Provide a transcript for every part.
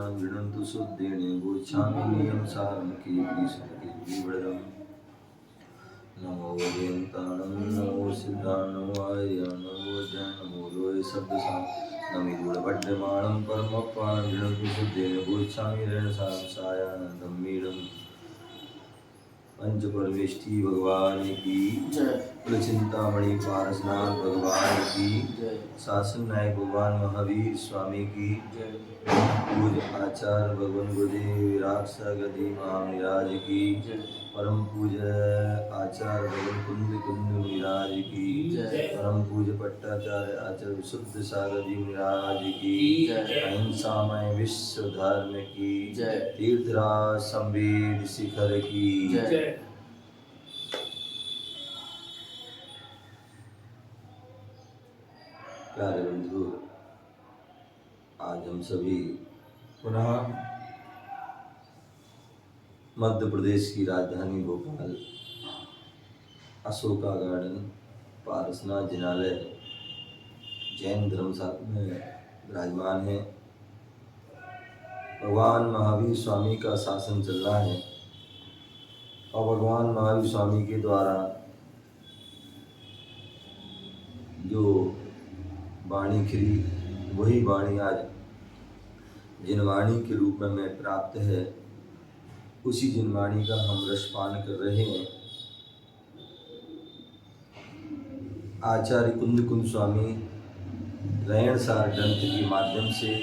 पक्वान् गृह्णन्तु शुद्धेन गोच्छामि नियमसारं कीर्तिसुखीर्तिवृदम् नमो वेदान्ताणं नमो सिद्धाणं नमो आर्याणं नमो ज्ञानं नमो लोये शब्दसां नमिदूढभड्यमाणं परमपक्वान् गृह्णन्तु शुद्धेन गोच्छामि ऋणसारं सायानन्दं मीडम् पंच परमेष्ठी भगवान की जय। चिंतामणि पारसनाथ भगवान की जय। शासन नायक भगवान महावीर स्वामी की जय। पूज्य आचार्य भगवान गुरुदेव विराट गति महाराज की जय। परम पूज्य आचार्य भगवान कुंद कुंद महाराज की जय। परम पूज्य पट्टाचार्य आचार्य विशुद्ध सागर जी महाराज की जय। अहिंसामय विश्व धर्म की जय। तीर्थराज संवेद शिखर की जय। प्यारे बंधु, आज हम सभी पुनः मध्य प्रदेश की राजधानी भोपाल अशोका गार्डन पारसनाथ जिनालय जैन धर्मशाला में विराजमान है। भगवान महावीर स्वामी का शासन चल रहा है और भगवान महावीर स्वामी के द्वारा जो वाणी खिली वही वाणी आज जिनवाणी के रूप में हमें प्राप्त है। उसी जिनवाणी का हम रसपान कर रहे हैं। आचार्य कुंद कुंद स्वामी रैणसार ग्रंथ के माध्यम से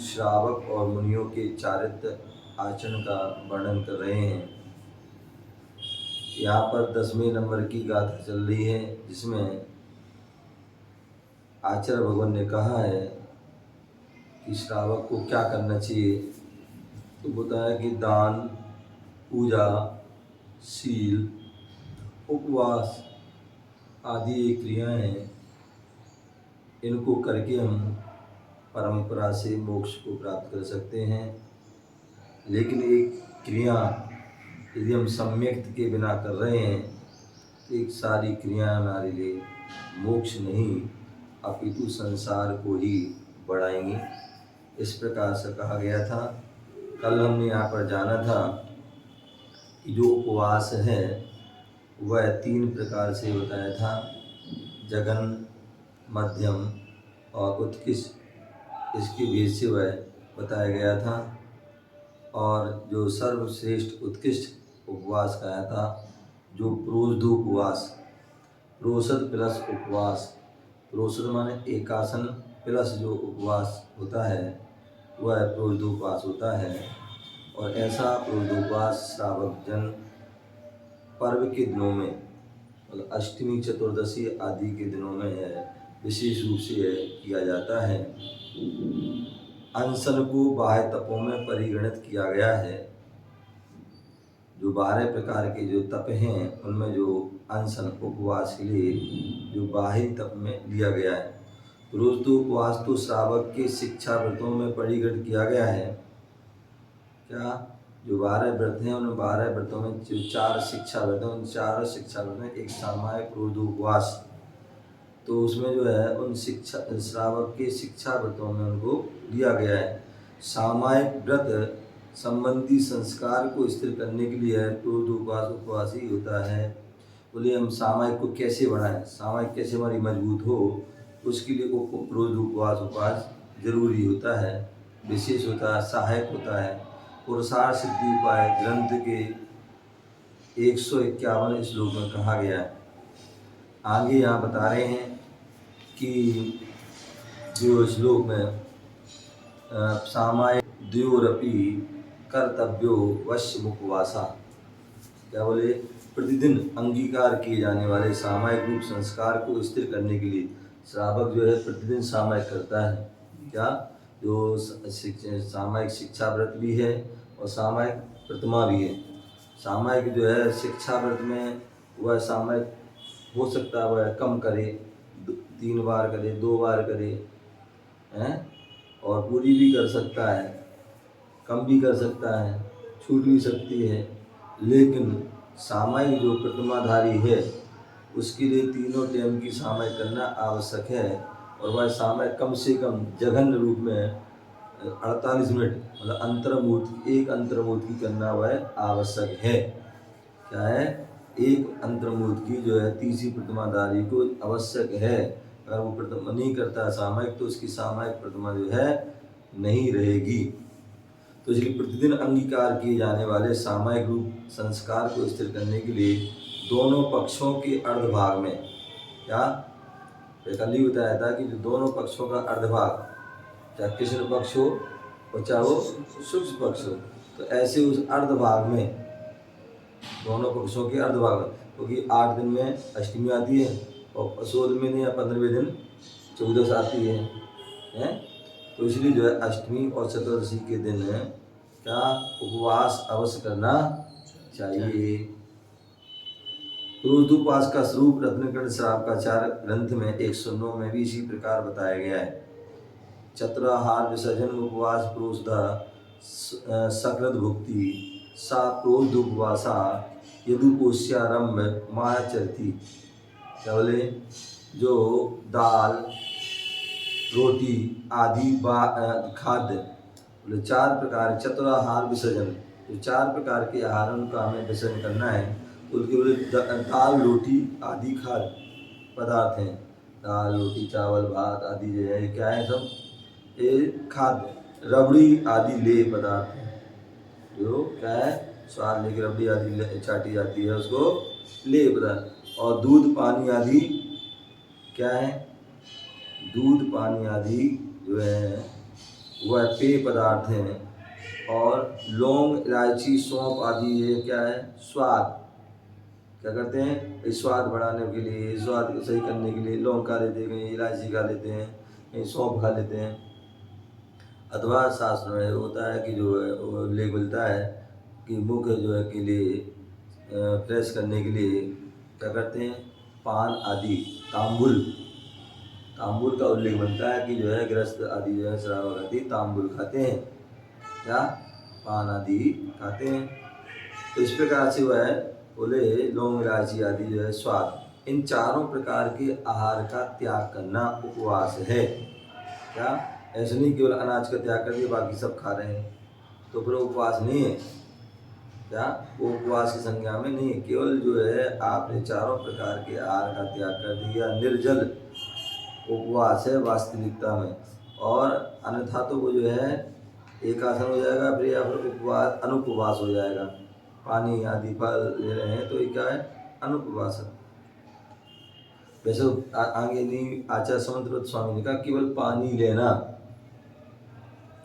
श्रावक और मुनियों के चारित्र आचरण का वर्णन कर रहे हैं। यहाँ पर 10वें नंबर की गाथा चल रही है, जिसमें आचार्य भगवान ने कहा है कि श्रावक को क्या करना चाहिए। तो बताया कि दान, पूजा, शील, उपवास आदि ये क्रियाएं हैं, इनको करके हम परंपरा से मोक्ष को प्राप्त कर सकते हैं। लेकिन एक क्रिया यदि हम सम्यक्त के बिना कर रहे हैं तो एक सारी क्रियाएं हमारे लिए मोक्ष नहीं अपितु संसार को ही बढ़ाएंगी। इस प्रकार से कहा गया था। कल हमने यहाँ पर जाना था कि जो उपवास है वह 3 प्रकार से बताया था, जघन, मध्यम और उत्कृष्ट। इसके भेद से वह बताया गया था। और जो सर्वश्रेष्ठ उत्कृष्ट उपवास कहा था, जो प्रोषदोपवास, प्रोषद प्लस उपवास, प्रोषद माने एकासन प्लस जो उपवास होता है वह प्रोषदोपवास होता है। और ऐसा प्रोषदोपवास श्रावक जन पर्व के दिनों में, मतलब अष्टमी, चतुर्दशी आदि के दिनों में विशेष रूप से किया जाता है। अनशन को बाह्य तपों में परिगणित किया गया है। जो 12 प्रकार के जो तप हैं उनमें जो अनशन उपवास के लिए जो बाह्य तप में लिया गया है। प्रोषदोपवास तो श्रावक के शिक्षा व्रतों में परिगणित किया गया है। क्या जो 12 व्रत हैं उन 12 व्रतों में जो 4 शिक्षा व्रत हैं, उन 4 शिक्षा व्रत में एक सामायिक प्रोषदोपवास, तो उसमें जो है उन शिक्षा श्रावक के शिक्षा व्रतों में उनको लिया गया है। सामायिक व्रत संबंधी संस्कार को स्थिर करने के लिए प्रोषदोपवास उपवास ही होता है। बोले हम सामायिक को कैसे बढ़ाएं, सामायिक कैसे हमारी मजबूत हो, उसके लिए वो प्रोषदोपवास उपवास जरूरी होता है, विशेष होता है, सहायक होता है। पुरुषार्थ सिद्धि उपाय ग्रंथ के 151 श्लोक में कहा गया है। आगे यहाँ बता रहे हैं कि जो श्लोक में सामायिक द्योरपि कर्तव्यो वश्य उपवासा, क्या बोले, प्रतिदिन अंगीकार किए जाने वाले सामायिक रूप संस्कार को स्थिर करने के लिए श्रावक जो है प्रतिदिन सामायिक करता है। क्या जो सामायिक शिक्षा व्रत भी है और सामायिक प्रतिमा भी है। सामायिक जो है शिक्षा व्रत में वह सामायिक हो सकता है वह कम करे, 3 बार करे, 2 बार करे हैं, और पूरी भी कर सकता है, कम भी कर सकता है, छूट भी सकती है। लेकिन सामायिक जो प्रतिमाधारी है उसके लिए तीनों टाइम की सामायिक करना आवश्यक है। और वह सामायिक कम से कम जघन्य रूप में 48 मिनट मतलब अंतर्मुखी, एक अंतर्मुखी करना वह आवश्यक है। क्या है? एक अंतर्मुखी जो है तीसरी प्रतिमाधारी को आवश्यक है। अगर वो प्रतिमा नहीं करता सामयिक तो उसकी सामयिक प्रतिमा जो है नहीं रहेगी। तो इसलिए प्रतिदिन अंगीकार किए जाने वाले सामयिक रूप संस्कार को स्थिर करने के लिए दोनों पक्षों के अर्धभाग में, क्या कल ही बताया था कि जो दोनों पक्षों का अर्धभाग, चाहे कृष्ण पक्ष हो और चाहे वो शुक्ल पक्ष हो, तो ऐसे उस अर्धभाग में, दोनों पक्षों के अर्धभाग में, क्योंकि 8 दिन में अष्टमी आती है और 16वें दिन या 15वें दिन चौदस आती है? तो इसलिए जो है अष्टमी और चतुर्दशी के दिन क्या उपवास अवश्य करना चाहिए। रोजोपवास का स्वरूप रत्नकर्ण श्रावकाचार्य ग्रंथ में 109 में भी इसी प्रकार बताया गया है। चतुराहार विसर्जन उपवास प्रोषधा सकृत भुक्ति सा प्रोदुपवासा यदुपोष्यारंभ मायाचरती। क्या बोले? जो दाल रोटी आदि खाद्य, बोले 4 प्रकार चतुराहार विसर्जन, जो 4 प्रकार के आहारों का हमें विसर्जन करना है, तो उसके बोले दाल रोटी आदि खाद्य पदार्थ हैं। दाल रोटी चावल भात आदि जो है क्या है, सब ये खाद्य, रबड़ी आदि लेय पदार्थ हैं। जो क्या है, स्वाद लेके रबड़ी आदि चाटी जाती है उसको लेय पदार्थ। और दूध पानी आदि क्या है, दूध पानी आदि जो है वह पेय पदार्थ हैं। और लौंग इलायची सौंफ आदि ये क्या है, स्वाद, क्या करते हैं, इस स्वाद बढ़ाने के लिए, स्वाद को सही करने के लिए लौंग खा लेते हैं, कहीं इलायची खा लेते हैं, कहीं सौंफ खा लेते हैं। अथवा शास्त्र में होता है कि जो है वो लेख मिलता है कि मुख जो है के लिए फ्रेश करने के लिए क्या करते हैं, पान आदि तांबुल, तांबुल का उल्लेख बनता है कि जो है गृहस्थ आदि जो है श्रावक आदि तांबुल खाते हैं, क्या पान आदि खाते हैं। तो इस प्रकार से वह बोले लौंग इलायची आदि जो है स्वाद, इन चारों प्रकार के आहार का त्याग करना उपवास है। क्या ऐसे नहीं केवल अनाज का त्याग कर दिया बाकी सब खा रहे हैं तो फिर उपवास नहीं है। क्या वो उपवास की संज्ञा में नहीं है। केवल जो है आपने चारों प्रकार के आहार का त्याग कर दिया, निर्जल उपवास है वास्तविकता में। और अन्यथा तो वो जो है एक आसन हो जाएगा फिर, या फिर उपवास अनुपवास हो जाएगा। पानी आदि फल ले रहे हैं तो ये क्या है, अनुपवास है। वैसे आगे नहीं आचार्य समंत स्वामी ने कहा केवल पानी लेना,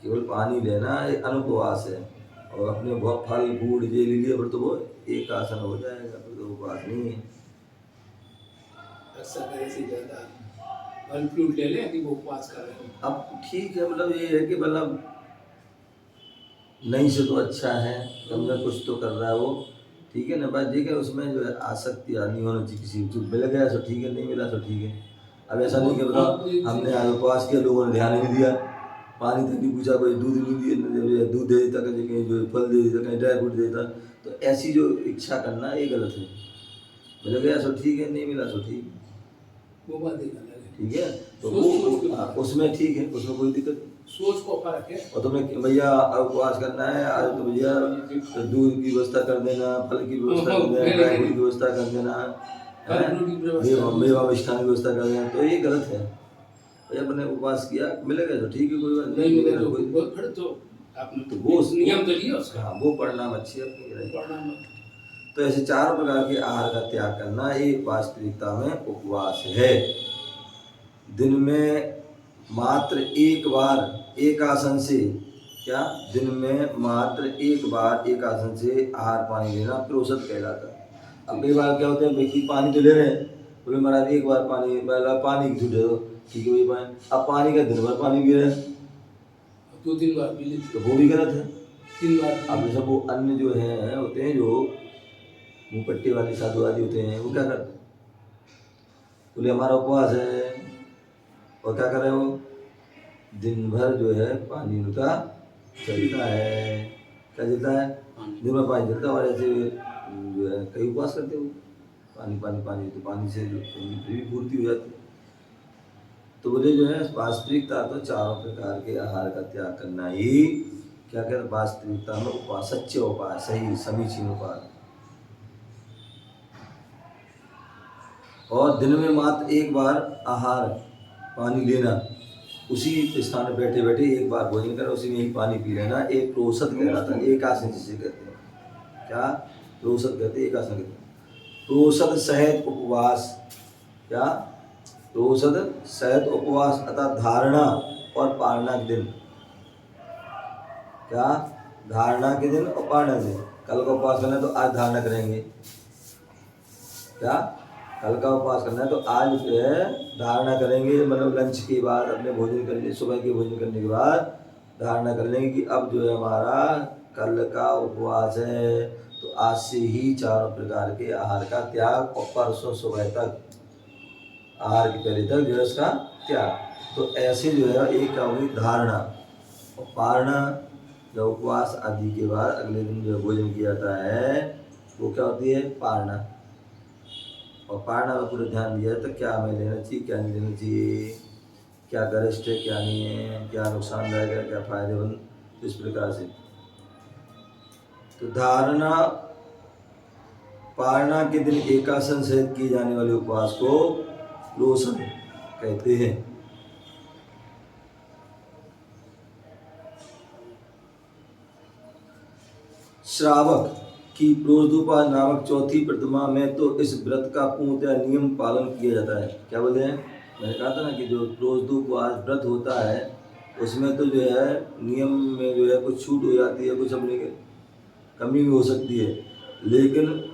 केवल पानी लेना ये अनुपवास है। और अपने बहुत फल फूड ये ले लिया फिर तो वो एक आसन हो जाएगा, फिर तो उपवास नहीं है। फल फ्रूट ले लें कि वो उपवास कर रहे हैं। अब ठीक है, मतलब ये है कि मतलब नहीं से तो अच्छा है, कम में कुछ तो कर रहा है वो, ठीक है ना। बस देखिए उसमें जो है आसक्ति नहीं होनी चाहिए किसी को। मिल गया तो ठीक है, नहीं मिला तो ठीक है। अब ऐसा नहीं कि बताओ हमने आज उपवास किया, लोगों ने ध्यान नहीं दिया, पानी तक नहीं पूछा, कोई दूध नहीं दिया, दूध दे देता, कहीं जो फल दे देता, कहीं ड्राई फ्रूट दे देता, तो ऐसी जो इच्छा करना ये गलत है। मिल गया तो ठीक है, नहीं मिला तो ठीक है, वो बात ठीक है। तो वो उसमें ठीक है, उसमें कोई दिक्कत नहीं, सोच को फर्क है। और तुम्हें भैया उपवास करना है आज तो भैया तो दूध की व्यवस्था कर देना, फल की व्यवस्था कर देना, ड्राई फ्रूट की व्यवस्था कर देना, मेवा मिष्ठान की व्यवस्था कर देना, तो ये गलत है। भैया अपने उपवास किया, मिलेगा तो ठीक है, कोई बात नहीं मिलेगा कोई तो वो नियम तो लिया उसका। हाँ वो परिणाम अच्छी है। तो ऐसे 4 प्रकार के आहार का त्याग करना ये वास्तविकता में उपवास है। दिन में मात्र एक बार एक आसन से, क्या दिन में मात्र एक बार एक आसन से आहार पानी लेना प्रोषद कहलाता है। अब कई बार क्या होते हैं, व्यक्ति पानी तो ले रहे हैं, बोले महाराज एक बार पानी, मतलब पानी की छूट दे दो, ठीक है भाई पानी, अब पानी का दिन भर पानी पी रहे हैं 2-3 बार पी लेते तो वो भी गलत है। 3 बार। अब जैसे वो अन्य जो है होते हैं, जो मुँह पट्टी वाले साधु आदि होते हैं, वो क्या करते हैं, बोले हमारा उपवास है, और क्या कर रहे हो, दिन भर जो है पानी उनका चलता है। क्या चलता है, दिन भर पानी चलता है। और ऐसे जो है कई उपवास करते हो, पानी पानी पानी, तो पानी से भी पूर्ति हो जाती है। तो बोले जो है वास्तविकता तो चारों प्रकार के आहार का त्याग करना ही क्या कहते हैं, वास्तविकता में उपाय, सच्चे उपाय, सही समीचीन उपाय। और दिन में मात्र एक बार आहार पानी लेना, उसी स्थान में बैठे बैठे एक बार भोजन करें, उसी में ही पानी पी लेना, एक प्रोषद कहलाता है, एक आसन जिसे कहते हैं। क्या प्रोषद कहते हैं, एक आसन कहते हैं। प्रोषद सहित उपवास, क्या प्रोषद सहित उपवास अर्थात धारणा और पारणा के दिन, क्या धारणा के दिन और पारणा के दिन। कल का उपवास करना है तो आज धारणा करेंगे, क्या कल का उपवास करना है तो आज जो है धारणा करेंगे, मतलब लंच के बाद अपने भोजन करने, सुबह के भोजन करने के बाद धारणा कर लेंगे कि अब जो है हमारा कल का उपवास है, तो आज से ही चारों प्रकार के आहार का त्याग, और परसों सुबह तक आहार के पहले तक जो है उसका त्याग। तो ऐसे जो है एक क्या होगी धारणा, और पारणा जब उपवास आदि के बाद अगले दिन जो भोजन किया जाता है वो क्या होती है, पारणा। और पारणा में पूरा ध्यान दिया तो क्या हमें लेना चाहिए, क्या नहीं लेना चाहिए, क्या गरिष्ठ है, क्या नहीं है, क्या नुकसानदायक है, क्या फायदेमंद, तो इस प्रकार से। तो धारणा पारणा के दिन एकासन सहित किए जाने वाले उपवास को लोसन कहते हैं। श्रावक की प्रोद्युपा नामक चौथी प्रतिमा में तो इस व्रत का पूर्णतः नियम पालन किया जाता है। क्या बोले हैं, मैंने कहा था ना कि जो प्रोद्युपवास व्रत होता है उसमें तो जो है नियम में जो है कुछ छूट हो जाती है, कुछ अपने कमी भी हो सकती है, लेकिन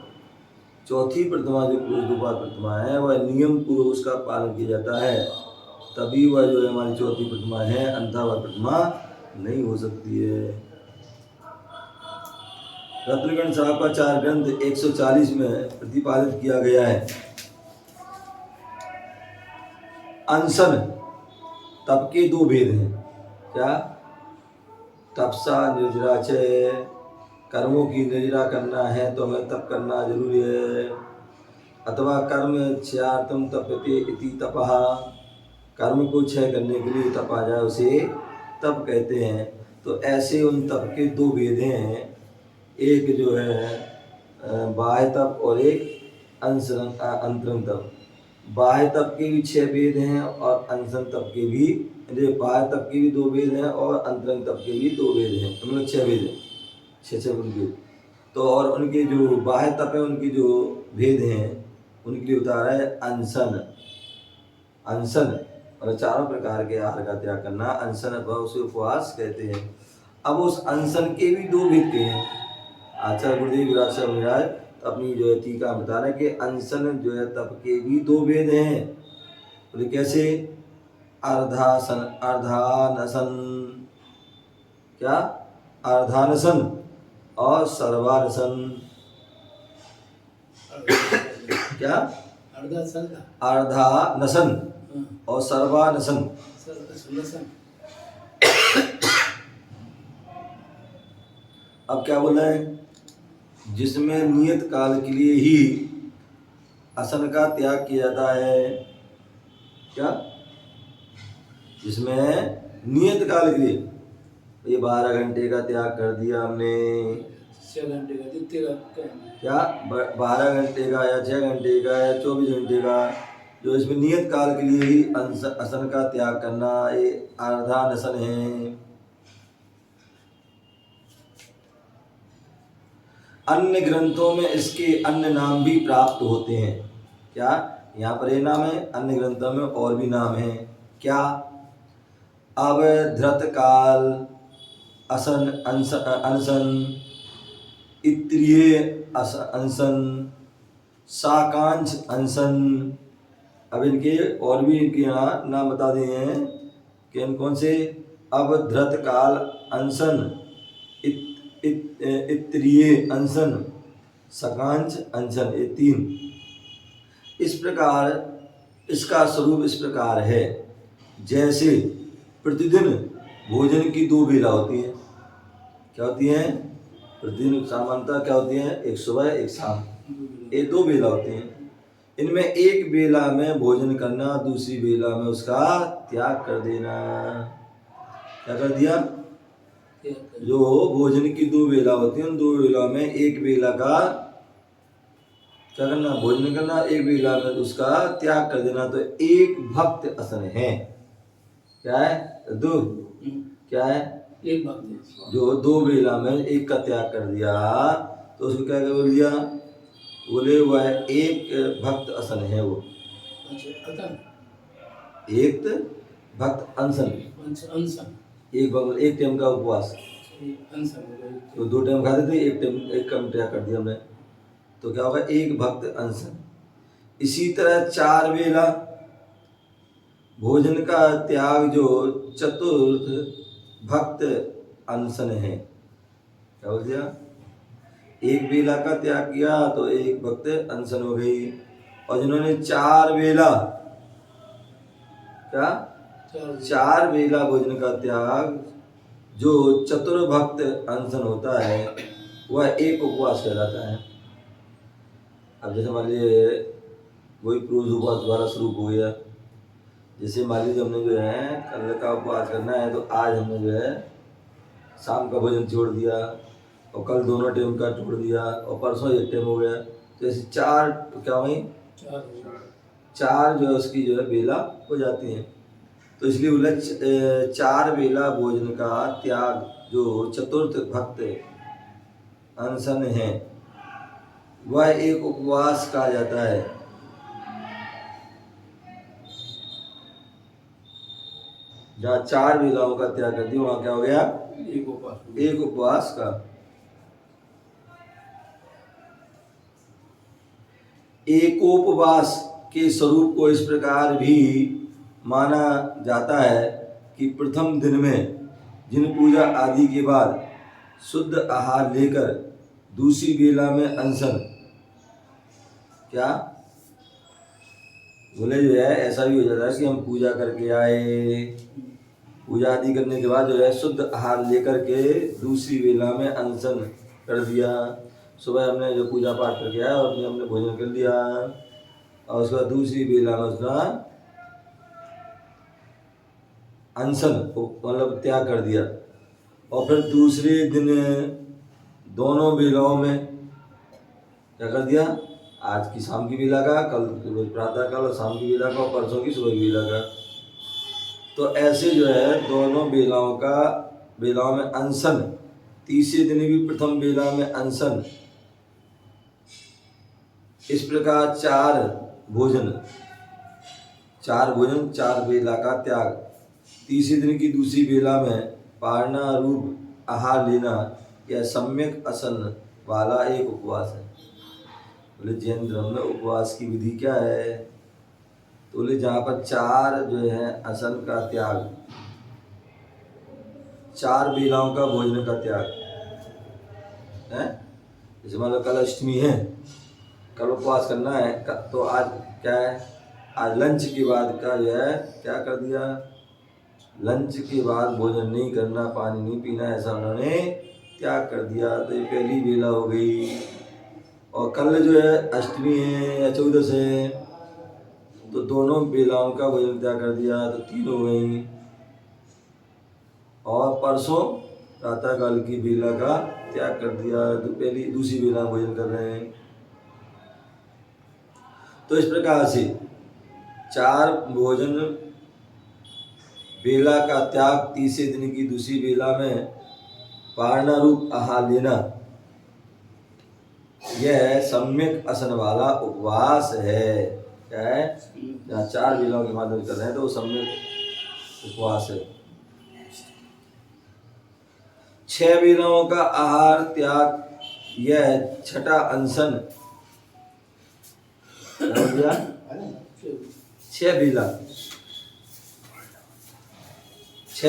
चौथी प्रतिमा जो प्रोद्युपा प्रतिमा है वह नियम पूर्वक उसका पालन किया जाता है, तभी वह जो है हमारी चौथी प्रतिमा है, अन्यथा वह प्रतिमा नहीं हो सकती है। रत्नगण साहब का 4 ग्रंथ 140 में प्रतिपादित किया गया है। अनशन तप के 2 भेद हैं, क्या तपसा निर्जरा च, कर्मों की निर्जरा करना है तो हमें तप करना जरूरी है, अथवा कर्म क्षयार्थम तप्यते इति तपः, कर्म को क्षय करने के लिए तप आ जाए उसे तप कहते हैं। तो ऐसे उन तप के 2 भेद हैं, एक जो है बाह्य तप और एक अंतरंग तप। बाह्य तप के भी 6 भेद हैं और अनशन तप के भी, बाह्य तप के भी 2 भेद हैं और अंतरंग तप के भी 2 भेद हैं, मतलब 6 भेद हैं, 6 उनके। तो और उनके जो बाह्य तप है उनकी जो भेद हैं उनके लिए बता रहा है अनशन। अनशन और चारों प्रकार के आहार का त्याग करना, अनशन अथवा उसे उपवास कहते हैं। अब उस अनशन के भी 2 भेद के हैं। आचार्य गुरुदेव विराट साहब महाराज अपनी जो है टीका बता रहे हैं कि अनशन जो है तप के भी 2 भेद हैं। तो कैसे, अर्धासन, अर्धानसन, क्या अर्धानसन और सर्वानसन, क्या अर्धानसन और सर्वानसन। अब क्या बोल रहे हैं, जिसमें नियत काल के लिए ही आसन का त्याग किया जाता है, क्या जिसमें नियत काल के लिए, ये 12 घंटे का त्याग कर दिया हमने, 6 घंटे का, जितने का क्या 12 घंटे का या 6 घंटे का या 24 घंटे का, जो इसमें नियत काल के लिए ही आसन का त्याग करना, ये अर्धानसन है। अन्य ग्रंथों में इसके अन्य नाम भी प्राप्त होते हैं। क्या यहाँ पर ये नाम है, अन्य ग्रंथों में और भी नाम है। क्या अवधृत काल, असन, अनशन, इत्रीय अनशन, साकांच अनशन। अब इनके और भी इनके यहाँ नाम बता दिए हैं कि कौन से, अवधृत काल अनशन, इत्रीय अनशन, सकांच अनशन, ये 3। इस प्रकार इसका स्वरूप इस प्रकार है, जैसे प्रतिदिन भोजन की 2 बेला होती हैं। क्या होती हैं, प्रतिदिन सामान्यतः क्या होती हैं, एक सुबह एक शाम, ये 2 बेला होती हैं। इनमें एक बेला में भोजन करना, दूसरी बेला में उसका त्याग कर देना। क्या कर दिया? जो भोजन की दो बेला होती है, उन दो बेला में एक बेला का क्या करना? भोजन करना, एक बेला में उसका त्याग कर देना। तो एक भक्त असन है। क्या है? दो क्या है? एक भक्त जो दो बेला में एक का त्याग कर दिया, तो उसको क्या बोल दिया? बोले वह एक भक्त असन है। वो एक भक्त अनशन, एक भक्त एक टाइम का उपवास। तो दो टाइम खाते थे, एक टाइम एक कम त्याग कर दिया हमने, तो क्या होगा? एक भक्त अनशन। इसी तरह चार बेला भोजन का त्याग जो चतुर्थ भक्त अनशन है। क्या बोल दिया? एक बेला का त्याग किया तो एक भक्त अनशन हो गई। और जिन्होंने चार बेला, क्या? चार बेला भोजन का त्याग जो चतुर्भक्त अनशन होता है, वह एक उपवास कहलाता है। अब जैसे मान लीजिए वही क्रूज उपवास दोबारा शुरू हो गया। जैसे मान लीजिए हमने जो है कल का उपवास करना है, तो आज हमने जो है शाम का भोजन छोड़ दिया, और कल दोनों टाइम का छोड़ दिया, और परसों एक टाइम हो गया। तो ऐसे चार, तो क्या हुई? चार जो है उसकी जो है बेला हो जाती हैं। तो इसलिए बोला चार बेला भोजन का त्याग जो चतुर्थ भक्त अनशन है, वह एक उपवास कहा जाता है। जहाँ चार बेलाओं का त्याग कर दिया, वहाँ क्या हो गया? एक उपवास का। एकोपवास के स्वरूप को इस प्रकार भी माना जाता है कि प्रथम दिन में जिन पूजा आदि के बाद शुद्ध आहार लेकर दूसरी बेला में अनशन, क्या बोले जो है ऐसा भी हो जाता है कि हम पूजा करके आए, पूजा आदि करने के बाद जो है शुद्ध आहार लेकर के दूसरी बेला में अनशन कर दिया। सुबह हमने जो पूजा पाठ करके आया और हमने भोजन कर लिया, और उसके बाद दूसरी बेला में उसका अनशन मतलब त्याग कर दिया। और फिर दूसरे दिन दोनों बेलाओं में क्या कर दिया? आज की शाम की बेला का, कल प्रातः काल और शाम की बेला का, और परसों की सुबह की बेला का। तो ऐसे जो है दोनों बेलाओं में अनशन, तीसरे दिन भी प्रथम बेला में अनशन, इस प्रकार चार भोजन चार बेला का त्याग, तीसरे दिन की दूसरी बेला में पारना रूप आहार लेना, यह सम्यक असन वाला एक उपवास है। बोले जैन धर्म में उपवास की विधि क्या है? तो बोले जहाँ पर चार जो है असन का त्याग, चार बेलाओं का भोजन का त्याग है। जैसे मान लो कल अष्टमी है, कल उपवास करना है, तो आज क्या है? आज लंच के बाद का जो है क्या कर दिया? लंच के बाद भोजन नहीं करना, पानी नहीं पीना, ऐसा उन्होंने त्याग कर दिया। तो ये पहली बेला हो गई। और कल जो है अष्टमी है या चौदस है, तो दोनों बेलाओं का भोजन त्याग कर दिया, तो तीन हो गई। और परसों प्रातःकाल की बेला का त्याग कर दिया, तो पहली दूसरी बेला भोजन कर रहे हैं। तो इस प्रकार से चार भोजन बेला का त्याग, तीसरे दिन की दूसरी बेला में पारना रूप आहार लेना, यह सम्यक असन वाला उपवास है। क्या है? जहाँ चार बेलाओं के माध्यम कर रहे हैं तो वो सम्यक उपवास है। 6 बेलाओं का आहार त्याग, यह छठा अनशन। 6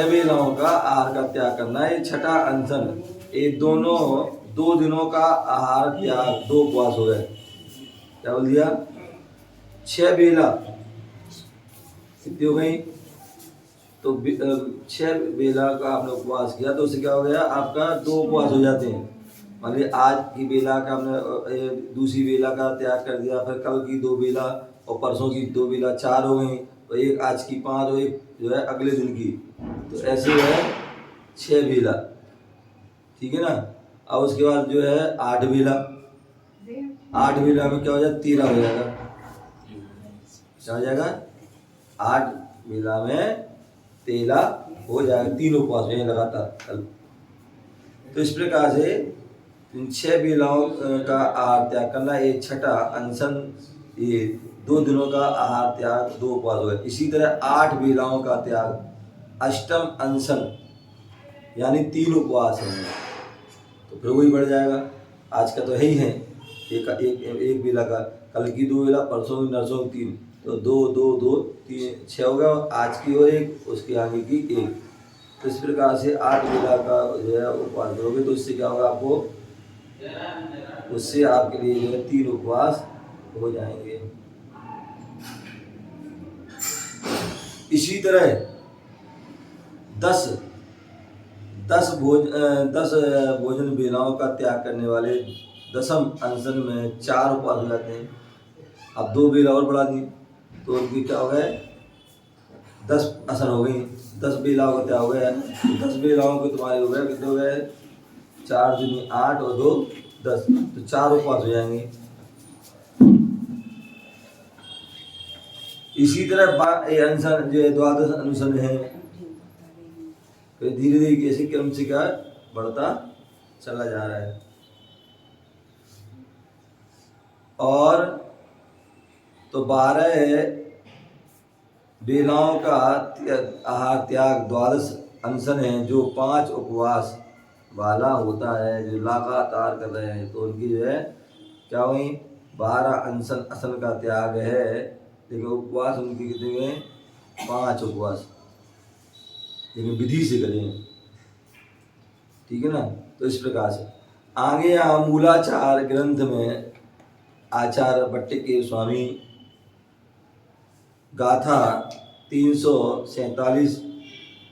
बेलाओं का आहार का त्याग करना, ये छठा अनशन। ये दोनों 2 दिनों का आहार त्याग, 2 उपवास हो गए। क्या बोल दिया? 6 बेला कितनी हो गई? तो 6 बेला का आपने उपवास किया, तो उससे क्या हो गया? आपका 2 उपवास हो जाते हैं। मान लीजिए आज की बेला का हमने दूसरी बेला का त्याग कर दिया, फिर कल की 2 बेला और परसों की 2 बेला 4 हो गई, तो एक आज की 5 और एक जो है अगले दिन की, तो ऐसे जो है 6 बेला, ठीक है ना। अब उसके बाद जो है 8 बेला, 8 बेला में क्या हो जाएगा, 13 हो जाएगा, क्या हो जाएगा, 8 बेला में 13 हो जाएगा, 3 उपवास में लगातार कल। तो इस प्रकार से इन 6 बेलाओं का आहार त्याग करना, ये छठा अनशन, ये 2 दिनों का आहार त्याग, 2 उपवास हो गए। इसी तरह 8 बेलाओं का त्याग, अष्टम अनशन, यानी 3 उपवास है, तो फिर वही बढ़ जाएगा। आज का तो है ही है, एक बेला का, कल की 2 बेला, परसों की, नरसों की 3, तो 2 2 2 3 6 हो गया, आज की और एक, उसके आगे की एक। तो इस प्रकार से 8 बेला का जो है उपवास करोगे, तो इससे क्या होगा आपको, उससे आपके लिए जो है 3 उपवास हो जाएंगे। इसी तरह 10 भोजन बेलाओं का त्याग करने वाले दसम अनशन में 4 उपवास हो जाते हैं। अब 2 बेला और बढ़ा दी, तो उनकी क्या हो गए, 10 असन हो गई, 10 बेलाओं का त्याग हो गया। तो 10 बेलाओं के तुम्हारे हो गए, कितने हो गए, 4 दूनी 8 और 2 10, तो 4 उपवास हो जाएंगे। इसी तरह अनशन जो 12 अनुसन है, फिर धीरे धीरे ऐसे क्रम से क्या बढ़ता चला जा रहा है। और तो 12 बेलाओं का आहार त्याग 12 अनशन है, जो 5 उपवास वाला होता है, जो लगातार कर रहे हैं, तो उनकी जो है क्या हुई, 12 अनशन असन का त्याग है, लेकिन उपवास उनके कितने हुए, 5 उपवास, लेकिन विधि से करें, ठीक है ना। तो इस प्रकार से आगे यहाँ मूलाचार ग्रंथ में आचार्य भट्टिके स्वामी गाथा 347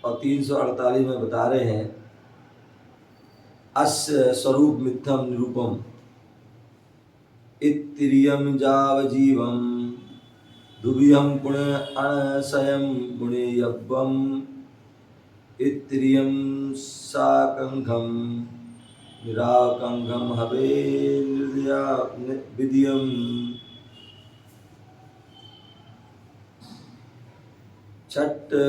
और 348 में बता रहे हैं, अस्य स्वरूप मिथ्यम निरूपम इत्तिरियम जावजीवम दुभियम पुण्य अणसयम पुण्ययब्बम इत्तिरियम साकंघम निराकंघम हवे निर्दया विधियम छट्टम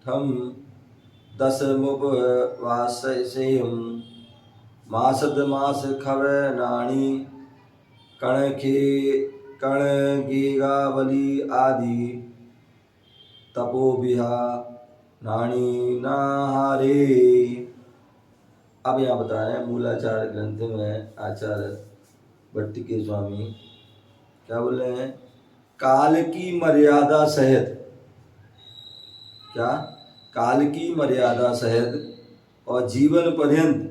थम दशमुपवाससेयम मासद मास खवे नाणी कण गीगावली आदि तपोबिहा नाणी नाहारे। अब यहाँ बता रहे हैं मूलाचार ग्रंथ में आचार्य भट्टिके स्वामी क्या बोल रहे हैं, काल की मर्यादा सहित, क्या, काल की मर्यादा सहित और जीवन पर्यंत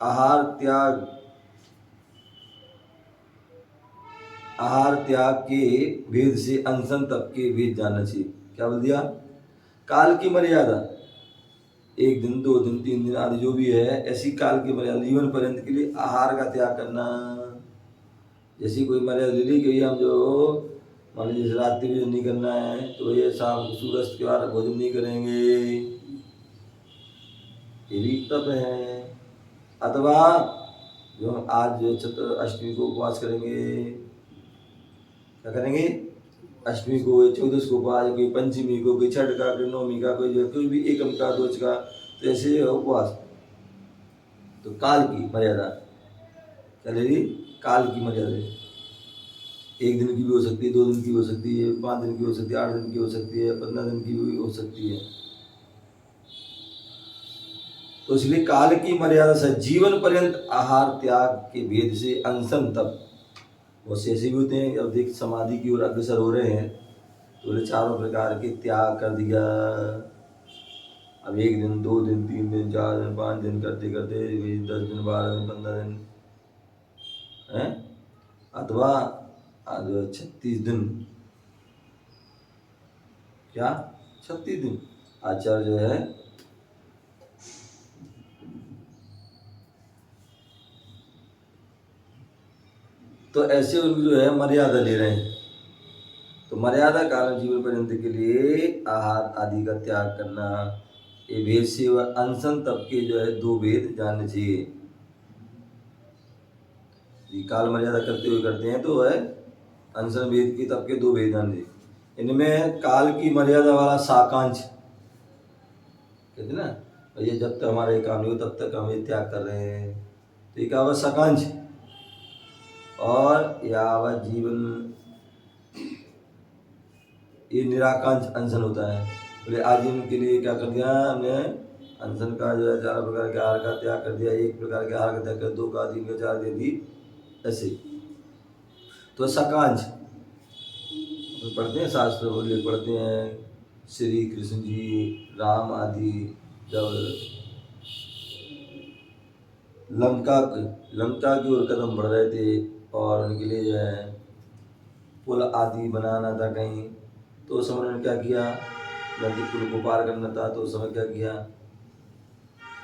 आहार त्याग के भेद से अनशन तक के भेद जानना चाहिए। क्या बोल दिया, काल की मर्यादा, 1 दिन 2 दिन 3 दिन आदि जो भी है, ऐसी काल की मर्यादा, जीवन पर्यंत के लिए आहार का त्याग करना। जैसी कोई मर्यादा ले ली कि हम जो मान लीजिए रात्रि भोजन नहीं करना है, तो ये शाम को सूर्यास्त के बाद भोजन नहीं करेंगे, ये भी तप है। अथवा जो हम आज जो अष्टमी को उपवास करेंगे, क्या करेंगे, अष्टमी को, चौदश को उपवास, कोई पंचमी को, कोई छठ का, कोई नवमी का, कोई भी एकम का, दोष का, तो ऐसे उपवास। तो काल की मर्यादा क्या ले ली, काल की मर्यादा, 1 दिन की भी हो सकती है, 2 दिन की भी हो सकती है, 5 दिन की हो सकती है, 8 दिन की हो सकती है, 15 दिन की भी हो सकती है। तो इसलिए काल की मर्यादा से जीवन पर्यंत आहार त्याग के भेद से अनशन तप, बहुत से ऐसे भी होते हैं अब देख समाधि की ओर अग्रसर हो रहे हैं, तो बोले 4 प्रकार के त्याग कर दिया। अब 1 दिन 2 दिन 3 दिन 4 दिन 5 दिन करते करते 10 दिन 12 दिन 15 दिन है, अथवा 36 दिन क्या 36 दिन आचार्य जो है तो ऐसे उनको जो है मर्यादा ले रहे हैं। तो मर्यादा कारण जीवन पर्यंत के लिए आहार आदि का त्याग करना, ये भेद से व अनशन तब के जो है 2 भेद जानने चाहिए। ये काल मर्यादा करते हुए करते हैं तो है अनशन भेद की तब के 2 भेद जानने चाहिए। इनमें काल की मर्यादा वाला साकांक्ष कहते ना, भैया जब तक हमारा ये काम नहीं हो तब तक हम ये त्याग कर रहे हैं, तो ये क्या होगा साकांक्ष। और यावत जीवन ये निराकांक्ष अनशन होता है। बोले आजीवन के लिए क्या कर दिया हमने, अनशन का जो है 4 प्रकार के आहार का त्याग कर दिया, 1 प्रकार के आहार का त्याग कर, 2 का आजीवन का 4 दे दी ऐसे। तो साकांक्ष तो पढ़ते हैं शास्त्र, बोले पढ़ते हैं श्री कृष्ण जी राम आदि जब लंका की ओर कदम बढ़ रहे थे और उनके लिए जो है पुल आदि बनाना था कहीं, तो उस समय उन्होंने क्या किया, नदी पुल को पार करना था, तो उस समय क्या किया,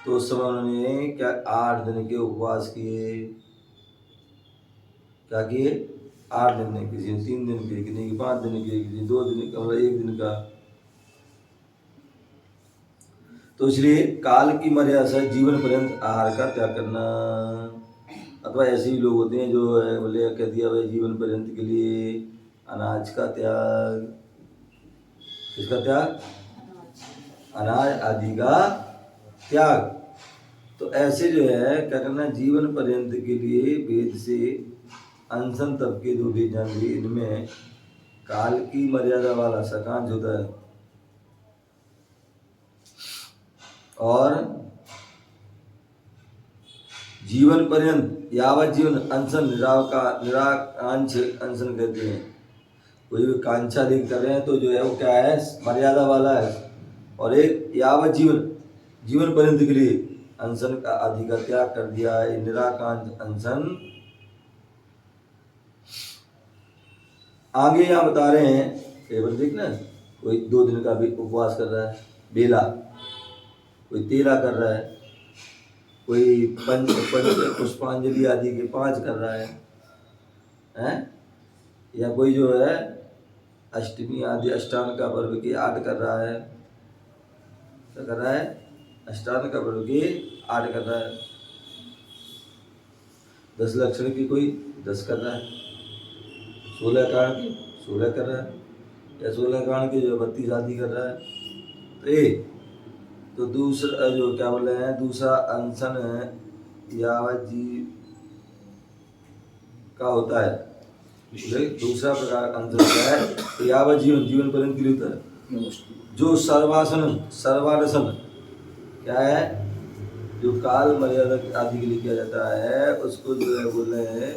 तो उस समय उन्होंने क्या 8 दिन के उपवास किए। क्या किए 8 दिन ने, किसी ने 3 दिन के, किसी ने 5 दिन के, किसी 2 दिन का, मतलब 1 दिन का। तो इसलिए काल की मर्यादा से जीवन पर्यंत आहार का त्याग करना। अथवा ऐसे ही लोग होते हैं जो है बोले कह दिया भाई जीवन पर्यंत के लिए अनाज का त्याग, किसका त्याग, अनाज आदि का त्याग। तो ऐसे जो है क्या करना, जीवन पर्यंत के लिए वेद से अनशन तब के 2 भेद जान लिए। इनमें काल की मर्यादा वाला साकांक्ष होता है और जीवन पर्यंत यावत जीवन अनशन निराकांक्ष अनशन कहते हैं। कोई भी कांक्षा देख कर रहे हैं तो जो है वो क्या है मर्यादा वाला है, और एक यावत जीवन पर्यंत के लिए अनशन का आदि का त्याग कर दिया है, निराकांक्ष अनशन। आगे यहाँ बता रहे हैं केवल देखना, कोई 2 दिन का भी उपवास कर रहा है बेला, कोई 13 कर रहा है, कोई पंच पुष्पांजलि आदि के 5 कर रहा है, हैं? या कोई जो है अष्टमी आदि अष्टांग का पर्व के 8 कर रहा है। क्या कर रहा है, अष्टांग का पर्व के 8 कर रहा है। 10 लक्षण की कोई 10 कर रहा है, 16 कांड की 16 कर रहा है, या 16 कांड की जो 32 आदि कर रहा है। तो ये तो दूसरा जो क्या बोल रहे हैं, दूसरा अनशन यावत जी का होता है, दूसरा प्रकार अनशन होता है यावत जीवन पर्यंत के लिए होता है। जो सर्वासन क्या है, जो काल मर्यादा आदि के लिए किया जाता है उसको जो है बोल रहे हैं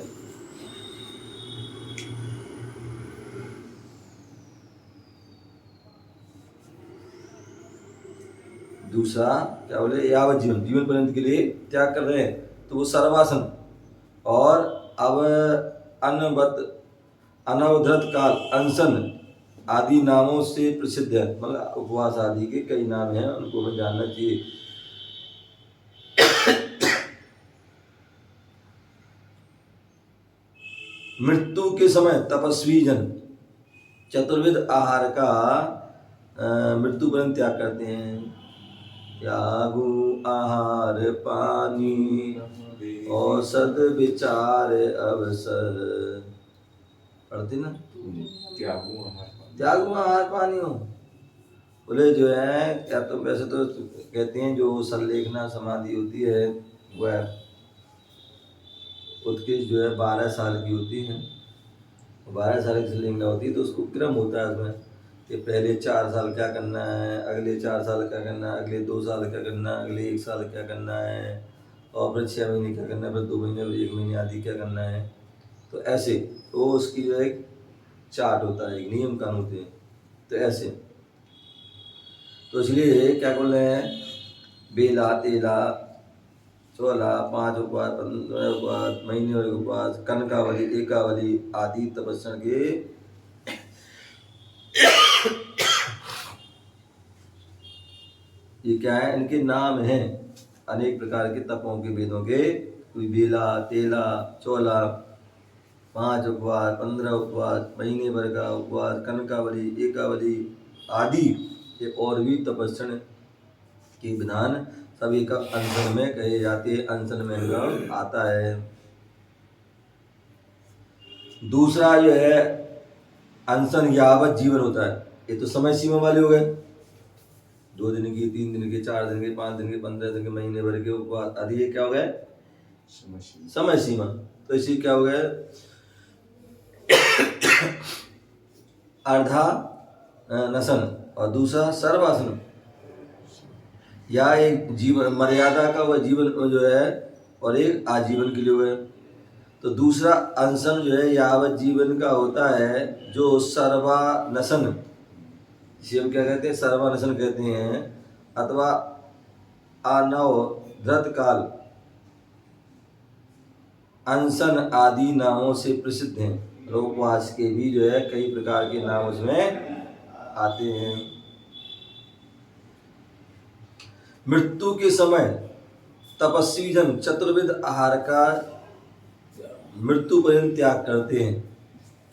दूसरा क्या बोले यावत जीवन पर्यंत के लिए त्याग कर रहे हैं, तो वो सर्वासन। और अब अनवधत काल अनशन आदि नामों से प्रसिद्ध है, मतलब उपवास आदि के कई नाम हैं, उनको हमें जानना चाहिए। मृत्यु के समय तपस्वी जन चतुर्विध आहार का मृत्यु पर्यंत त्याग करते हैं। त्यागु आहार पानी औषध विचार अवसर, पढ़ते ना, त्यागु आहार पानी हो बोले जो है क्या, तो वैसे तो कहते हैं जो संलेखना समाधि होती है वह उत्कृष्ट जो है 12 साल की होती है, 12 साल की संलेखना होती है, तो उसको क्रम होता है उसमें कि पहले 4 साल क्या करना है, अगले 4 साल क्या करना है, अगले 2 साल क्या करना है, अगले 1 साल क्या करना है, और फिर 6 महीने क्या करना है, फिर 2 महीने, फिर 1 महीने आदि क्या करना है। तो ऐसे तो उसकी जो एक चार्ट होता है, एक नियम कानून होते हैं। तो ऐसे तो इसलिए क्या बोल रहे हैं, बेला तेला 16 5 उपवास 15 उपवास महीने वाले उपवास कनकावली एकावली आदि तपस्या के ये क्या है, इनके नाम हैं अनेक प्रकार के तपों के, वेदों के। कोई बेला, तेला, चौला, 5 उपवास, 15 उपवास, महीने भर का उपवास, कनकावली, एकावली आदि ये और भी तपस्या के विधान सभी का अनशन में कहे जाते हैं, अनशन में इनका आता है। दूसरा जो है अनशन यावत जीवन होता है। ये तो समय सीमा वाले हो गए, 2 दिन की, 3 दिन के, 4 दिन के, 5 दिन के, 15 दिन के, महीने भर के उपवास आदि। ये क्या हो गया, समय सीमा। तो इसी क्या हो गया, अर्धा नशन और दूसरा सर्वासन, या एक जीवन मर्यादा का वह जीवन जो है, और एक आजीवन के लिए हुआ है। तो दूसरा अनशन जो है यावत जीवन का होता है, जो सर्वानशन, इसे हम क्या कहते हैं, सर्वानशन कहते हैं, अथवा अनवधृत काल, अनशन आदि नामों से प्रसिद्ध हैं। उपवास के भी जो है कई प्रकार के नाम उसमें आते हैं। मृत्यु के समय तपस्वी जन चतुर्विध आहार का मृत्यु पर्यंत त्याग करते हैं।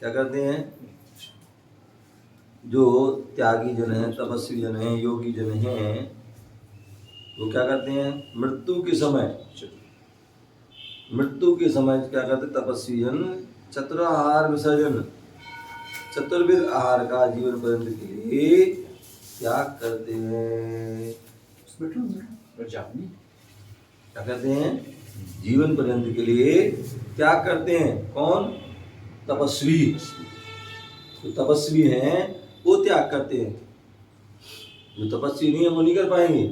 क्या करते हैं, जो त्यागी जन हैं, तपस्वी जन हैं, योगी जन हैं, वो क्या करते हैं, मृत्यु के समय क्या करते हैं, तपस्वी जन चतुराहार विसर्जन, चतुर्विध आहार का जीवन पर्यंत के लिए त्याग करते हैं। क्या करते हैं, जीवन पर्यंत के लिए त्याग करते हैं। कौन, तपस्वी। जो तपस्वी हैं वो त्याग करते हैं, जो तपस्वी नहीं है वो नहीं कर पाएंगे।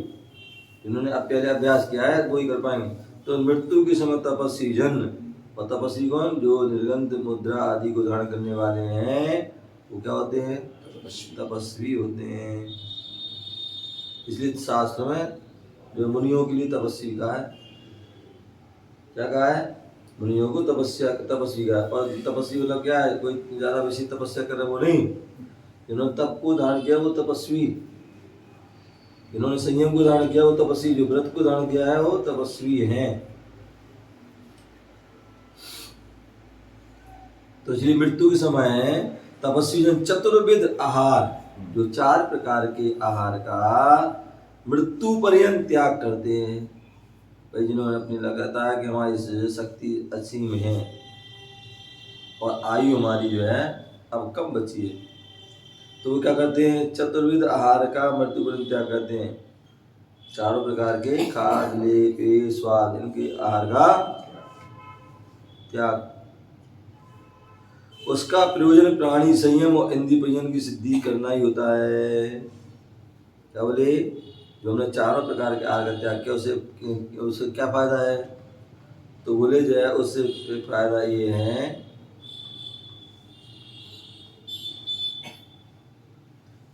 जिन्होंने अब पहले अभ्यास किया है वो ही कर पाएंगे। तो मृत्यु के समय तपस्वी जन, और तपस्वी कौन, जो निर्गंध मुद्रा आदि को धारण करने वाले हैं, वो क्या होते हैं, तपस्वी होते हैं। इसलिए शास्त्र में जो मुनियों के लिए तपस्वी कहा है, क्या कहा है, मुनियों को तपस्वी कहा। और तपस्वी मतलब क्या है, कोई ज़्यादा बेसी तपस्या कर रहा है वो नहीं, जिन्होंने तप को धारण किया वो तपस्वी, जिन्होंने संयम को धारण किया वो तपस्वी, जो व्रत को धारण किया है वो तपस्वी हैं। तो इसलिए मृत्यु के समय तपस्वी जन चतुर्विध आहार, जो 4 प्रकार के आहार का मृत्यु पर्यंत त्याग करते हैं। भाई जिन्होंने अपनी लगाता है कि हमारी शक्ति असीम है और आयु हमारी जो है अब कम बची है, तो वो क्या करते हैं, चतुर्विध आहार का मृत्यु पर्यंत त्याग करते हैं। 4 प्रकार के खाद, लेप, पेय, स्वाद, इनके आहार का त्याग। उसका प्रयोजन प्राणी संयम और इंद्रिय प्रयोजन की सिद्धि करना ही होता है। क्या बोले, जो हमने 4 प्रकार के आहार का त्याग किया उससे क्या फायदा है, तो बोले जो है उससे फायदा ये है,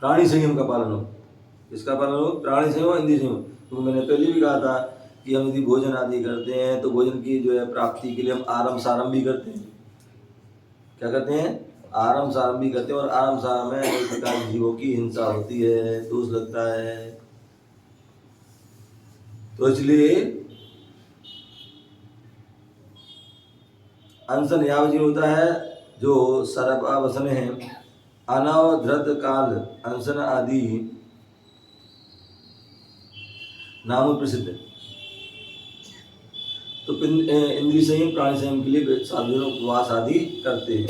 प्राणी संयम का पालन हो। किसका पालन हो, प्राणी संयम और इंद्रिय संयम। क्योंकि मैंने पहले भी कहा था कि हम यदि भोजन आदि करते हैं तो भोजन की जो है प्राप्ति के लिए हम आरम सारम भी करते हैं। क्या करते हैं, आरम सारम भी करते हैं, और आरम सारम में कई प्रकार के जीवों की हिंसा होती है, दोष लगता है। तो इसलिए अनशन यावजीवन होता है, जो सर्वावसन है, अनवधृत काल, अनशन आदि नाम प्रसिद्ध है। तो इंद्रिय संयम प्राणी संयम के लिए साधुजन उपवास आदि करते हैं।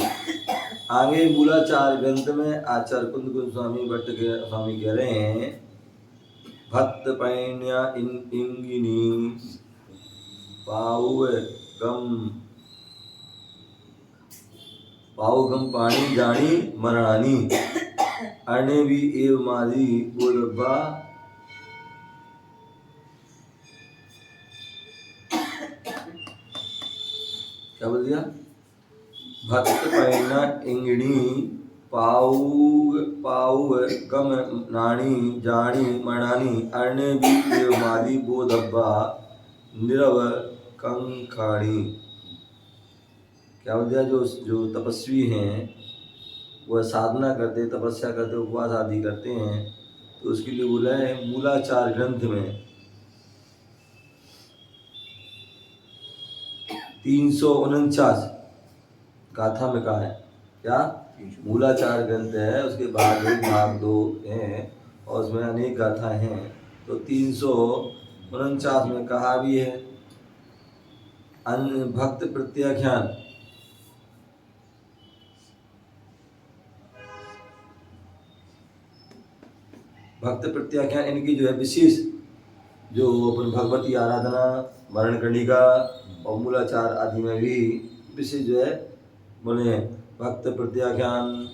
आगे मूलाचार ग्रंथ में आचार्य कुंद गोस्वामी भट्ट के स्वामी कह रहे हैं, भक्त पैण्या इंगिनी पाऊगम पाणी जानी मरणानी अरणे भी एव मादी बोलबा। क्या बोल दिया, भक्त पैना इंगिणी पाऊ गम नाणी जानी मरणानी अरणे भी एव मादी बोधब्बा निरव कंखाणी। क्या बोल दिया, जो तपस्वी हैं वह साधना करते, तपस्या करते, उपवास आदि करते हैं, तो उसके लिए बोला है मूलाचार ग्रंथ में 349 गाथा में कहा है क्या, मूलाचार ग्रंथ है, उसके भाग 1 भाग 2 हैं और उसमें अनेक गाथाएं हैं। तो 349 में कहा भी है भक्त प्रत्याख्यान, भक्त प्रत्याख्यान इनकी जो है विशेष जो अपन भगवती आराधना, मरण कर्णिका और मूलाचार आदि में भी विशेष जो है बोले भक्त प्रत्याख्यान,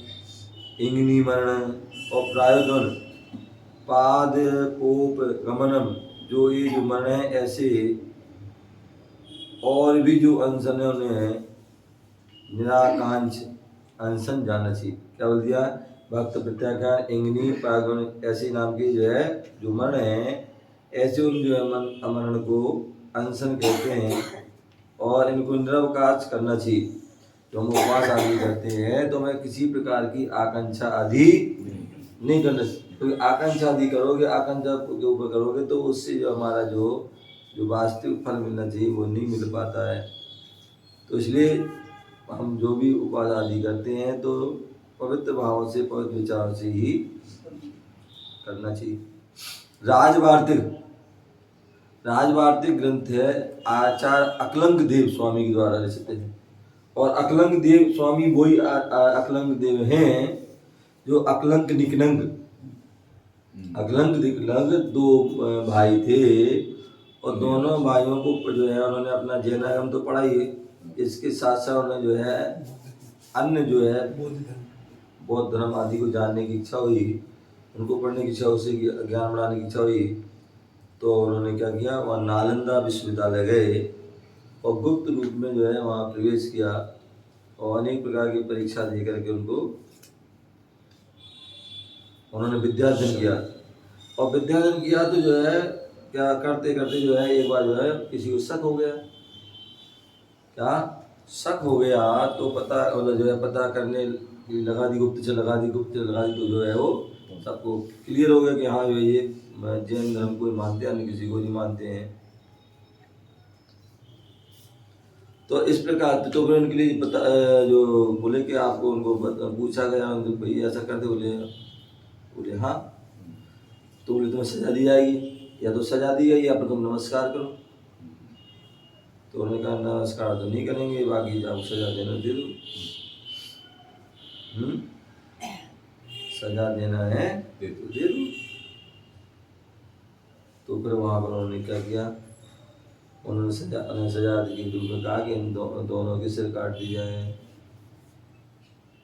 इंगनी मरण और प्रायोजन पाद पोप गमनम, जो ये जो मरण है ऐसे और भी जो अनशनों ने निराकांक्ष अनशन जाना चाहिए। क्या बोल दिया, भक्त प्रत्याख्यान, इंगनी, प्रायोजन ऐसे नाम के जो है जो मरण है ऐसे उन जो है मरण को अनशन कहते हैं और इनको निरवकाश करना चाहिए। जो हम उपवास आदि करते हैं तो हमें किसी प्रकार की आकांक्षा आदि नहीं करना चाहिए, क्योंकि आकांक्षा आदि करोगे, आकांक्षा के ऊपर करोगे तो उससे जो हमारा जो वास्तविक फल मिलना चाहिए वो नहीं मिल पाता है। तो इसलिए हम जो भी उपवास आदि करते हैं तो पवित्र भाव से, पवित्र विचारों से ही करना चाहिए। राजवार्तिक ग्रंथ है आचार्य अकलंग देव स्वामी के द्वारा रचित है और अकलंग देव स्वामी वही अकलंग देव हैं जो अकलंक निकलंग, अकलंक निकलंग 2 भाई थे और दोनों भाइयों को जो है उन्होंने अपना जैनागम तो पढ़ा ही, इसके साथ साथ उन्हें जो है अन्य जो है बौद्ध धर्म आदि को जानने की इच्छा हुई, उनको पढ़ने की इच्छा, उससे ज्ञान बढ़ाने की इच्छा हुई। तो उन्होंने क्या किया, वहाँ नालंदा विश्वविद्यालय गए और गुप्त रूप में जो है वहाँ प्रवेश किया और अनेक प्रकार की परीक्षा दे करके उनको उन्होंने विद्यार्जन किया। और विद्यार्जन किया तो जो है क्या करते करते जो है एक बार जो है किसी को शक हो गया, क्या शक हो गया तो पता मतलब जो है पता करने लगा दी, गुप्तचर लगा दी तो जो है वो सबको क्लियर हो गया कि हाँ ये जैन धर्म को मानते हैं, अन्य किसी को नहीं मानते हैं। तो इस प्रकार तो फिर उनके लिए पता जो बोले कि आपको उनको पूछा गया उनको भाई ऐसा करते, बोले हाँ, तो बोले तुम्हें सजा दी जाएगी, या तो सजा दी गई या फिर तुम नमस्कार करो। तो उन्होंने कहा नमस्कार तो नहीं करेंगे, बाकी आपको सजा देना दे दो, सजा देना है तो दे दो। तो फिर वहाँ पर उन्होंने क्या किया, उन्होंने सजा के रूप में कहा कि इन दोनों के सिर काट दी जाए।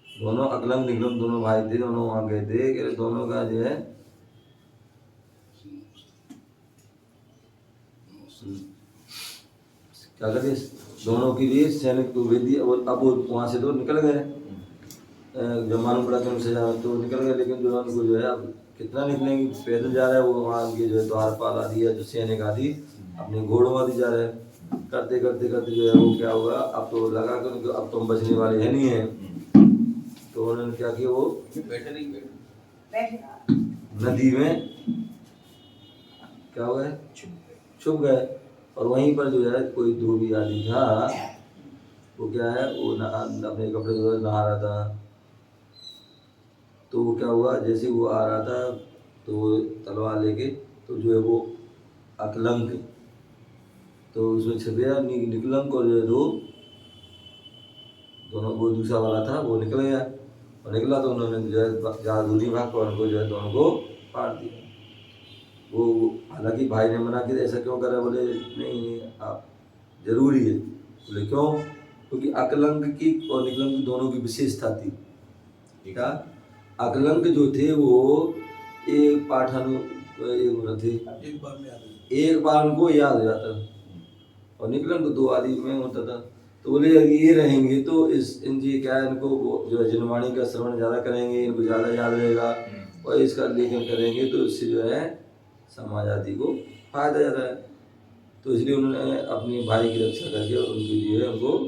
दोनों अकलंग निकलम दोनों भाई थे, दोनों वहाँ गए थे कि दोनों का जो है क्या करे, दोनों के लिए सैनिक को भेज दिया। अब वो वहाँ से तो निकल गए, जब मालूम पड़ा कि उनसे सजा तो निकल गए, लेकिन जो उनको जो है अब कितना निकलेंगे, पैदल जा रहे हैं वो, वहाँ के जो है द्वारपाल आदि है जो सैनिक आदि अपने घोड़ों आदि जा रहे हैं। करते करते करते जो है वो क्या हुआ, अब तो लगा कि अब तो हम बचने वाले है नहीं है। तो उन्होंने क्या किया, वो नदी में क्या हुआ है, छुप गए। और वहीं पर जो है कोई धोबी आदि था, वो क्या है वो अपने कपड़े धो नहा रहा था। तो वो क्या हुआ, जैसे वो आ रहा था तो वो तलवार लेके तो जो है वो अकलंक तो उसमें छपया निकलंक और जो है दोनों वो दूसरा वाला था वो निकल गया और निकला तो उन्होंने जो है ज़्यादा दूरी भाग कर उनको जो है दोनों को फाड़ दिया। वो हालांकि भाई ने मना किया ऐसा क्यों करा, बोले नहीं आप जरूरी है। बोले क्यों, क्योंकि अकलंक की और निकलंक दोनों की विशेषता थी। क्या अकलंक जो थे वो एक पाठानु थे, एक बार उनको याद हो जाता और निकलंक 2 आदि में होता था। तो बोले ये रहेंगे तो इनसे क्या है, इनको जो है जनवाणी का श्रवण ज़्यादा करेंगे, इनको ज़्यादा याद रहेगा और इसका लेखन करेंगे तो इससे जो है समाज आदि को फायदा ज़्यादा है। तो इसलिए उन्होंने अपने भाई की रक्षा करके और उनके लिए उनको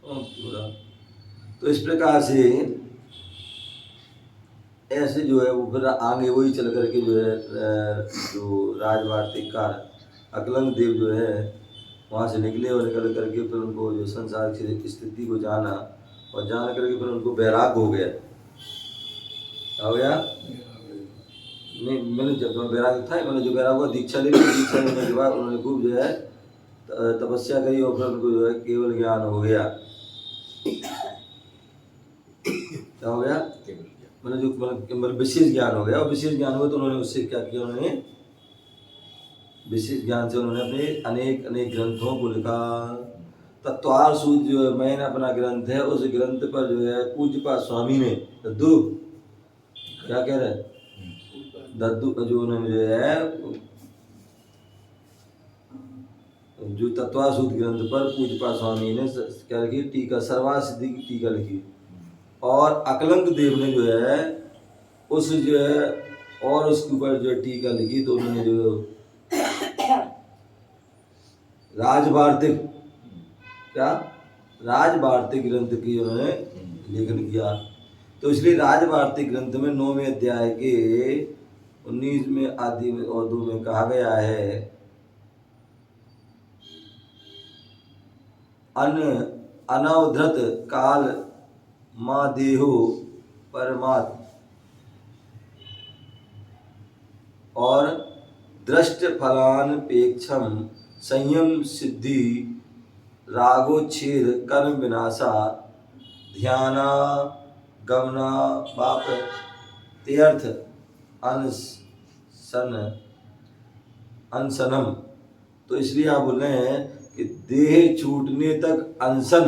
बोला। तो इस प्रकार से ऐसे जो है वो फिर आगे वही चल करके जो है जो राजवार्तिककार अकलंग देव जो है वहाँ से निकले और निकल करके फिर उनको जो संसार की स्थिति को जाना और जान करके फिर उनको बैराग हो गया। क्या हो गया? नहीं, मैंने जब बैराग था, मैंने जो बैराग हुआ दीक्षा ले ली, दीक्षा लेने के बाद उन्होंने खूब जो है तपस्या करी और फिर उनको जो है केवल ज्ञान हो गया। क्या हो गया? मतलब जो मतलब विशेष ज्ञान हो गया, और विशेष ज्ञान हुआ तो उन्होंने उससे क्या किया, उन्होंने विशेष ज्ञान से उन्होंने अपने अनेक अनेक ग्रंथों को लिखा। तत्वार सूत्र जो है मैंने अपना ग्रंथ है, उस ग्रंथ पर जो है पूज्यपाद स्वामी ने दद्दू क्या कह रहे दद्दू जो उन्होंने जो है जो तत्वार सूत्र ग्रंथ पर पूज्यपाद स्वामी ने क्या लिखी? टीका, सर्वार्थ सिद्धि की टीका लिखी। और अकलंक देव ने जो है उस जो है और उसके ऊपर जो है टीका लिखी, तो उन्होंने जो राजवार्तिक क्या राजवार्तिक ग्रंथ की उन्होंने लेखन किया। तो इसलिए राजवार्तिक ग्रंथ में 9वें अध्याय के 19वें आदि में और 2 में कहा गया है अनवधृत काल मा देहो परमात्म और दृष्ट फलानपेक्षम संयम सिद्धि रागोच्छेद कर्म विनाशा ध्याना गमना बाप तीर्थ अनशनम। तो इसलिए आप बोल रहे हैं कि देह छूटने तक अनशन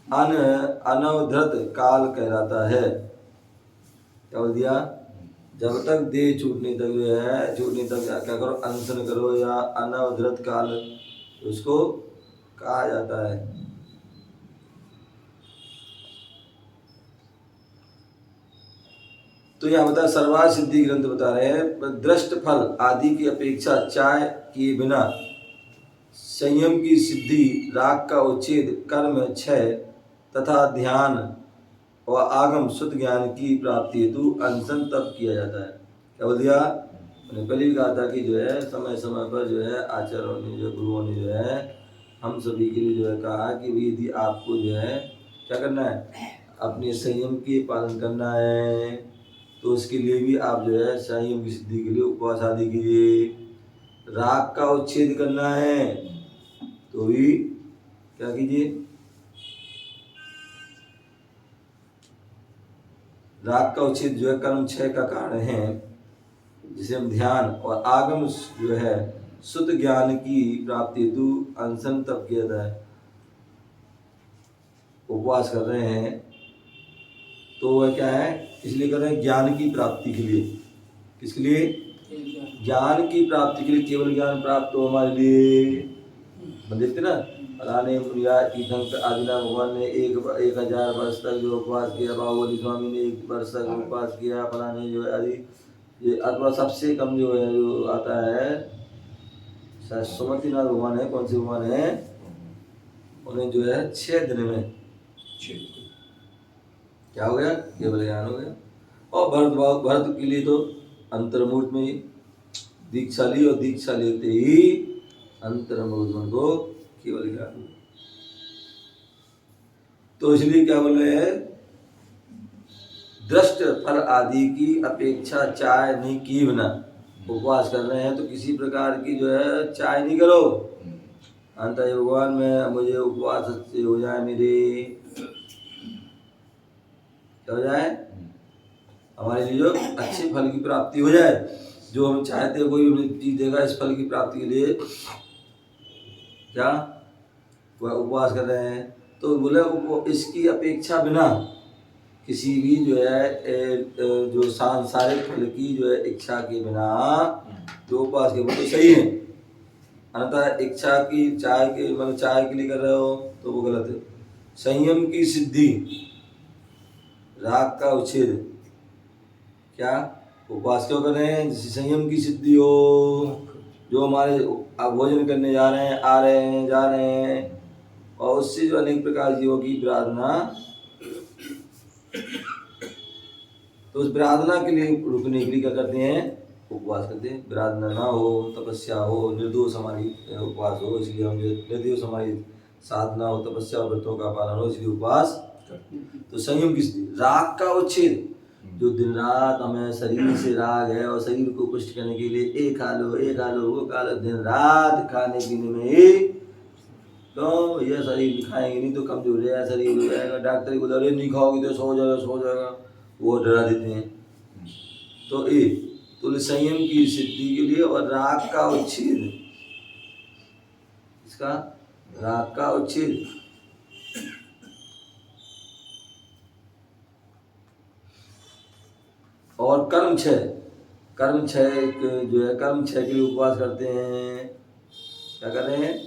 अनवधृत काल कहलाता है। क्या बोल दिया? जब तक देह छूटने तक जो है छूटने तक क्या करो? अनशन करो या अनवधृत काल उसको कहा जाता है। तो यहाँ बता सर्वार्थ सिद्धि ग्रंथ बता रहे हैं दृष्ट फल आदि की अपेक्षा चाय किए बिना संयम की सिद्धि, राग का उच्छेद, कर्म क्षय तथा ध्यान और आगम शुद्ध ज्ञान की प्राप्ति हेतु अनशन तप किया जाता है। क्या बोल दिया? मैंने पहले भी कहा था कि जो है समय समय पर जो है आचार्यों ने जो गुरुओं ने जो है हम सभी के लिए जो है कहा कि यदि आपको जो है क्या करना है, अपने संयम के पालन करना है, तो उसके लिए भी आप जो है संयम की सिद्धि के लिए उपवास आदि कीजिए। राग का उच्छेद करना है तो भी क्या कीजिए? राग का उच्छेद जो है कर्म क्षय का कारण है, जिसे हम ध्यान और आगम जो है शुद्ध ज्ञान की प्राप्ति हेतु अनशन तप किया जाता है। उपवास कर रहे हैं तो वह क्या है? इसलिए कर रहे हैं ज्ञान की प्राप्ति के लिए। किसके लिए? ज्ञान की प्राप्ति के लिए। केवल ज्ञान प्राप्त हो हमारे लिए। देखते ना फलाने मुनिया तीर्थंकर आदिनाथ भगवान ने 1000 वर्ष तक जो उपवास किया, बाहुबली स्वामी ने 1 वर्ष तक उपवास किया, फलाने जो है आदि ये अथवा सबसे कम जो है जो आता है सुमतिनाथ भगवान है, कौन से भगवान है, उन्हें जो है 6 दिन में क्या हो गया? केवल ज्ञान हो गया। और भरत के लिए तो अंतर्मूर्त में ही दीक्षा ली और दीक्षा लेते ही अंतर्मूर्त को केवल ज्ञान। तो इसलिए क्या बोल रहे हैं? दृष्ट फल आदि की अपेक्षा चाय नहीं की बिना उपवास कर रहे हैं तो किसी प्रकार की जो है चाय नहीं करो। अंत भगवान में मुझे उपवास से हो जाए, मेरे क्या हो जाए? हमारे लिए जो अच्छे फल की प्राप्ति हो जाए, जो हम चाहते हैं कोई हमें चीज देगा इस फल की प्राप्ति के लिए क्या वह उपवास कर रहे हैं। तो बोले इसकी अपेक्षा बिना किसी भी जो है जो सांसारिक फल की जो है इच्छा के बिना जो उपवास के वो तो सही है, अतः इच्छा की चाय के मतलब चाय के लिए कर रहे हो तो वो गलत है। संयम की सिद्धि, राग का उच्छेद, क्या उपवास क्यों कर रहे हैं? जिससे संयम की सिद्धि हो। जो हमारे आप भोजन करने जा रहे हैं, आ रहे हैं, जा रहे हैं, और उससे जो अनेक प्रकार जीवों की प्रार्थना तो उस विराधना के लिए रुकने के लिए क्या करते हैं, उपवास करते हैं। विराधना ना हो, तपस्या हो, निर्दोष हमारी उपवास हो, इसलिए हम निर्दोष हमारी साधना हो, तपस्या और व्रतों का पालन हो, इसलिए उपवास। तो संयम किस लिए, राग का उच्छेद। जो दिन रात हमें शरीर से राग है और शरीर को पुष्ट करने के लिए ये खा लो, ये खा लो, वो खा लो, दिन रात खाने पीने में ये, तो यह शरीर खाएंगे नहीं तो कमजोर है, शरीर हो जाएगा, डॉक्टर को बोले नहीं खाओगे तो सो जाएगा, वो डरा देते हैं। तो ये तो संयम की सिद्धि के लिए और राग का उच्छेद, इसका राग का उच्छेद। और कर्म क्षय, कर्म क्षय जो है, कर्म क्षय के लिए उपवास करते हैं। क्या कर रहे हैं,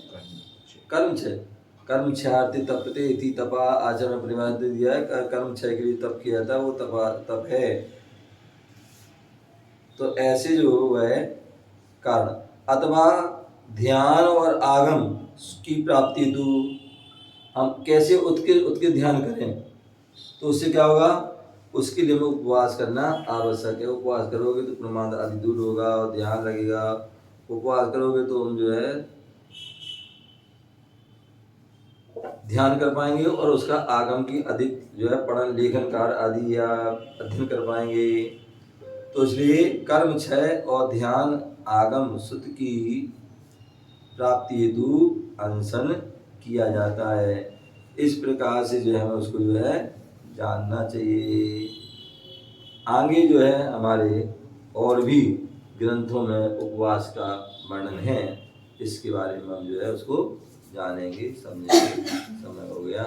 कर्म क्षय। कर्म क्षयार्थी तपते इति तपा आचरण परिवार दिया है, कर्म क्षय के लिए तप किया जाता है, वो तप है। तो ऐसे जो है कारण, अथवा ध्यान और आगम की प्राप्ति हेतु हम कैसे उत्के ध्यान करें, तो उससे क्या होगा, उसके लिए हमें उपवास करना आवश्यक है। उपवास करोगे तो प्रमाद आदि दूर होगा और ध्यान लगेगा। उपवास करोगे तो हम जो है ध्यान कर पाएंगे और उसका आगम की अधिक जो है पठन लेखन कार्य आदि या अध्ययन कर पाएंगे। तो इसलिए कर्म क्षय और ध्यान आगम सुत की प्राप्ति हेतु अनशन किया जाता है। इस प्रकार से जो है हमें उसको जो है जानना चाहिए। आगे जो है हमारे और भी ग्रंथों में उपवास का वर्णन है, इसके बारे में हम जो है उसको जानेंगे, समझेंगे। समय हो गया।